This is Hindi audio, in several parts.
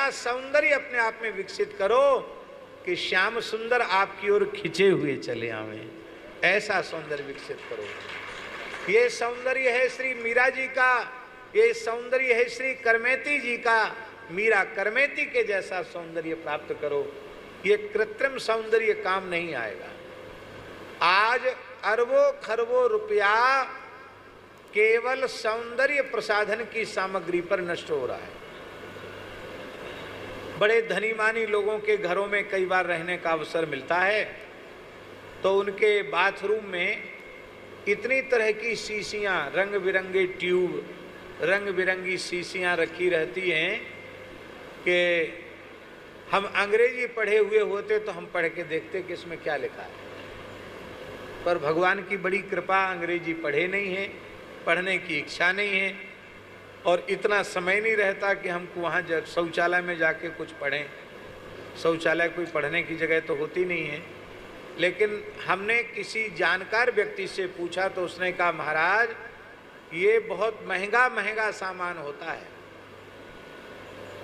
ऐसा सौंदर्य अपने आप में विकसित करो कि श्याम सुंदर आपकी ओर खिंचे हुए चले आवे, ऐसा सौंदर्य विकसित करो। ये सौंदर्य है श्री मीरा जी का, ये सौंदर्य है श्री करमेती जी का। मीरा करमेती के जैसा सौंदर्य प्राप्त करो। ये कृत्रिम सौंदर्य काम नहीं आएगा। आज अरबों खरबों रुपया केवल सौंदर्य प्रसाधन की सामग्री पर नष्ट हो रहा है। बड़े धनी मानी लोगों के घरों में कई बार रहने का अवसर मिलता है, तो उनके बाथरूम में इतनी तरह की शीशियां, रंग बिरंगे ट्यूब, रंग बिरंगी शीशियां रखी रहती हैं कि हम अंग्रेजी पढ़े हुए होते तो हम पढ़ के देखते कि इसमें क्या लिखा है, पर भगवान की बड़ी कृपा, अंग्रेजी पढ़े नहीं है, पढ़ने की इच्छा नहीं है, और इतना समय नहीं रहता कि हमको वहाँ शौचालय में जाके कुछ पढ़ें। शौचालय कोई पढ़ने की जगह तो होती नहीं है। लेकिन हमने किसी जानकार व्यक्ति से पूछा तो उसने कहा, महाराज ये बहुत महंगा महंगा सामान होता है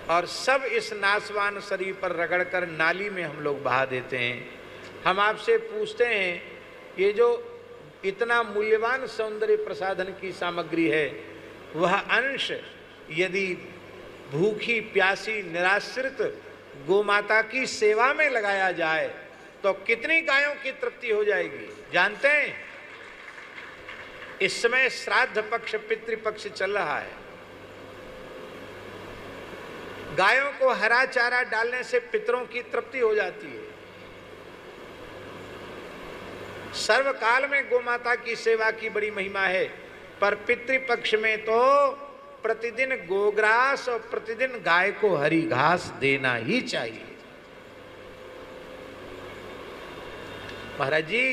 और सब इस नासवान शरीर पर रगड़कर नाली में हम लोग बहा देते हैं। हम आपसे पूछते हैं, ये जो इतना मूल्यवान सौंदर्य प्रसाधन की सामग्री है, वह अंश यदि भूखी प्यासी निराश्रित गोमाता की सेवा में लगाया जाए तो कितनी गायों की तृप्ति हो जाएगी जानते हैं? इस समय श्राद्ध पक्ष पितृपक्ष चल रहा है। गायों को हरा चारा डालने से पितरों की तृप्ति हो जाती है। सर्वकाल में गोमाता की सेवा की बड़ी महिमा है, पर पितृपक्ष में तो प्रतिदिन गोग्रास और प्रतिदिन गाय को हरी घास देना ही चाहिए। महाराज जी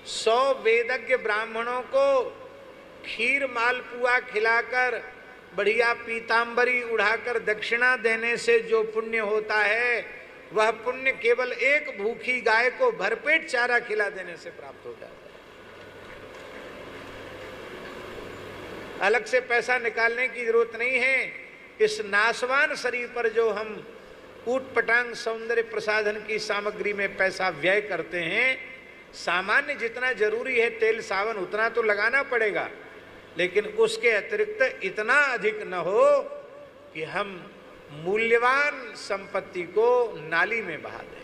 100 वेदज्ञ ब्राह्मणों को खीर मालपुआ खिलाकर, बढ़िया पीतांबरी उड़ाकर दक्षिणा देने से जो पुण्य होता है, वह पुण्य केवल एक भूखी गाय को भरपेट चारा खिला देने से प्राप्त हो जाता है। अलग से पैसा निकालने की जरूरत नहीं है। इस नासवान शरीर पर जो हम ऊट पटांग सौंदर्य प्रसाधन की सामग्री में पैसा व्यय करते हैं, सामान्य जितना जरूरी है तेल सावन उतना तो लगाना पड़ेगा, लेकिन उसके अतिरिक्त इतना अधिक न हो कि हम मूल्यवान संपत्ति को नाली में बहा दें।